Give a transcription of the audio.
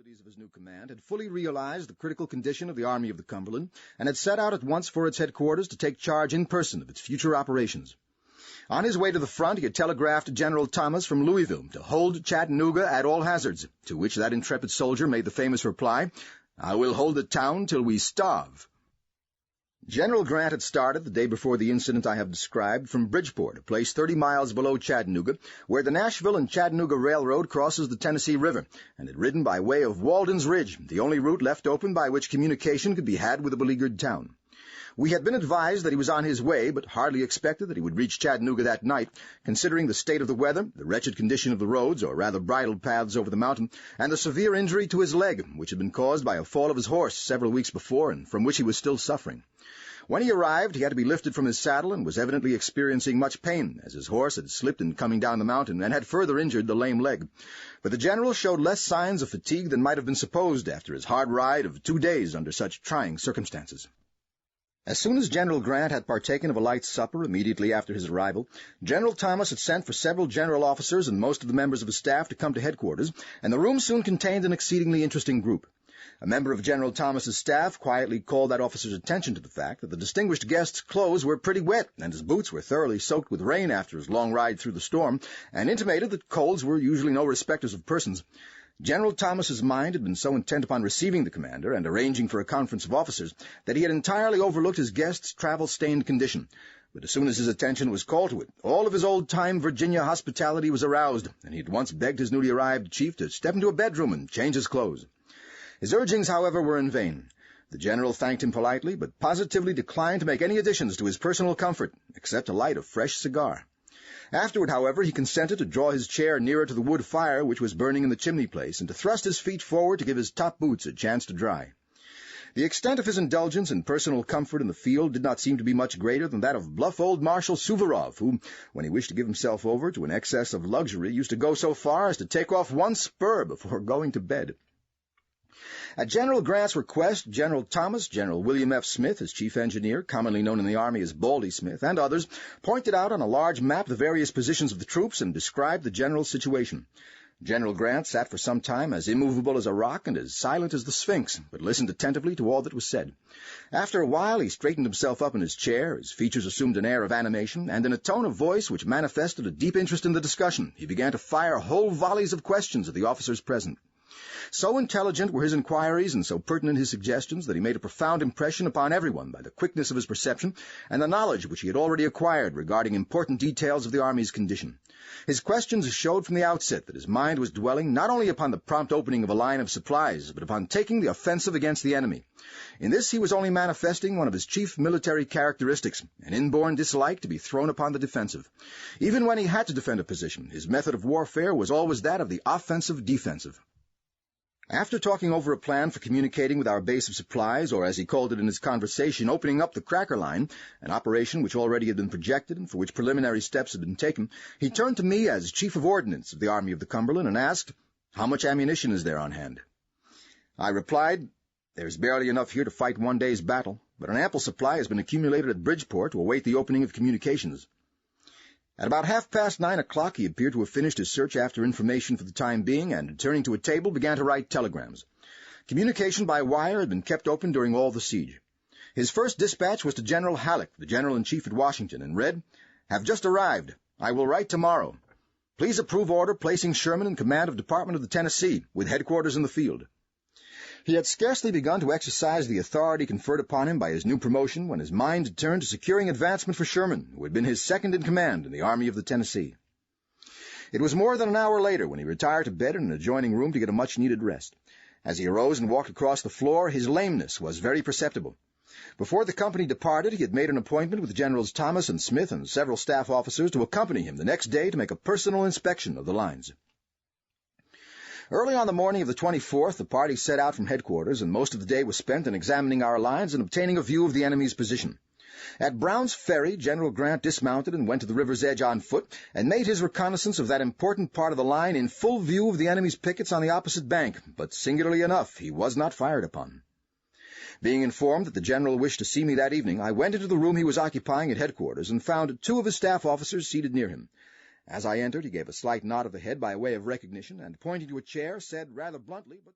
responsibilities of his new command, had fully realized the critical condition of the Army of the Cumberland, and had set out at once for its headquarters to take charge in person of its future operations. On his way to the front, he had telegraphed General Thomas from Louisville to hold Chattanooga at all hazards, to which that intrepid soldier made the famous reply, "I will hold the town till we starve." General Grant had started, the day before the incident I have described, from Bridgeport, a place 30 miles below Chattanooga, where the Nashville and Chattanooga Railroad crosses the Tennessee River, and had ridden by way of Walden's Ridge, the only route left open by which communication could be had with the beleaguered town. We had been advised that he was on his way, but hardly expected that he would reach Chattanooga that night, considering the state of the weather, the wretched condition of the roads, or rather bridle paths over the mountain, and the severe injury to his leg, which had been caused by a fall of his horse several weeks before, and from which he was still suffering. When he arrived, he had to be lifted from his saddle and was evidently experiencing much pain, as his horse had slipped in coming down the mountain and had further injured the lame leg. But the general showed less signs of fatigue than might have been supposed after his hard ride of 2 days under such trying circumstances. As soon as General Grant had partaken of a light supper immediately after his arrival, General Thomas had sent for several general officers and most of the members of his staff to come to headquarters, and the room soon contained an exceedingly interesting group. A member of General Thomas's staff quietly called that officer's attention to the fact that the distinguished guest's clothes were pretty wet, and his boots were thoroughly soaked with rain after his long ride through the storm, and intimated that colds were usually no respecters of persons. General Thomas's mind had been so intent upon receiving the commander and arranging for a conference of officers that he had entirely overlooked his guest's travel-stained condition. But as soon as his attention was called to it, all of his old-time Virginia hospitality was aroused, and he at once begged his newly arrived chief to step into a bedroom and change his clothes. His urgings, however, were in vain. The general thanked him politely, but positively declined to make any additions to his personal comfort, except to light a fresh cigar. Afterward, however, he consented to draw his chair nearer to the wood fire which was burning in the chimney-place, and to thrust his feet forward to give his top boots a chance to dry. The extent of his indulgence and personal comfort in the field did not seem to be much greater than that of bluff old Marshal Suvorov, who, when he wished to give himself over to an excess of luxury, used to go so far as to take off one spur before going to bed. At General Grant's request, General Thomas, General William F. Smith, his chief engineer, commonly known in the Army as Baldy Smith, and others, pointed out on a large map the various positions of the troops and described the general situation. General Grant sat for some time as immovable as a rock and as silent as the Sphinx, but listened attentively to all that was said. After a while he straightened himself up in his chair, his features assumed an air of animation, and in a tone of voice which manifested a deep interest in the discussion, he began to fire whole volleys of questions at the officers present. So intelligent were his inquiries and so pertinent his suggestions that he made a profound impression upon everyone by the quickness of his perception and the knowledge which he had already acquired regarding important details of the Army's condition. His questions showed from the outset that his mind was dwelling not only upon the prompt opening of a line of supplies, but upon taking the offensive against the enemy. In this he was only manifesting one of his chief military characteristics, an inborn dislike to be thrown upon the defensive. Even when he had to defend a position, his method of warfare was always that of the offensive-defensive. After talking over a plan for communicating with our base of supplies, or as he called it in his conversation, opening up the cracker line, an operation which already had been projected and for which preliminary steps had been taken, he turned to me as Chief of Ordnance of the Army of the Cumberland and asked, "How much ammunition is there on hand?" I replied, "There's barely enough here to fight one day's battle, but an ample supply has been accumulated at Bridgeport to await the opening of communications." At about 9:30 he appeared to have finished his search after information for the time being, and, turning to a table, began to write telegrams. Communication by wire had been kept open during all the siege. His first dispatch was to General Halleck, the General-in-Chief at Washington, and read, "Have just arrived. I will write tomorrow. Please approve order placing Sherman in command of Department of the Tennessee, with headquarters in the field." He had scarcely begun to exercise the authority conferred upon him by his new promotion when his mind turned to securing advancement for Sherman, who had been his second in command in the Army of the Tennessee. It was more than an hour later when he retired to bed in an adjoining room to get a much-needed rest. As he arose and walked across the floor, his lameness was very perceptible. Before the company departed, he had made an appointment with Generals Thomas and Smith and several staff officers to accompany him the next day to make a personal inspection of the lines. Early on the morning of the 24th, the party set out from headquarters, and most of the day was spent in examining our lines and obtaining a view of the enemy's position. At Brown's Ferry, General Grant dismounted and went to the river's edge on foot, and made his reconnaissance of that important part of the line in full view of the enemy's pickets on the opposite bank, but singularly enough, he was not fired upon. Being informed that the general wished to see me that evening, I went into the room he was occupying at headquarters, and found 2 of his staff officers seated near him. As I entered, he gave a slight nod of the head by way of recognition, and, pointing to a chair, said rather bluntly, but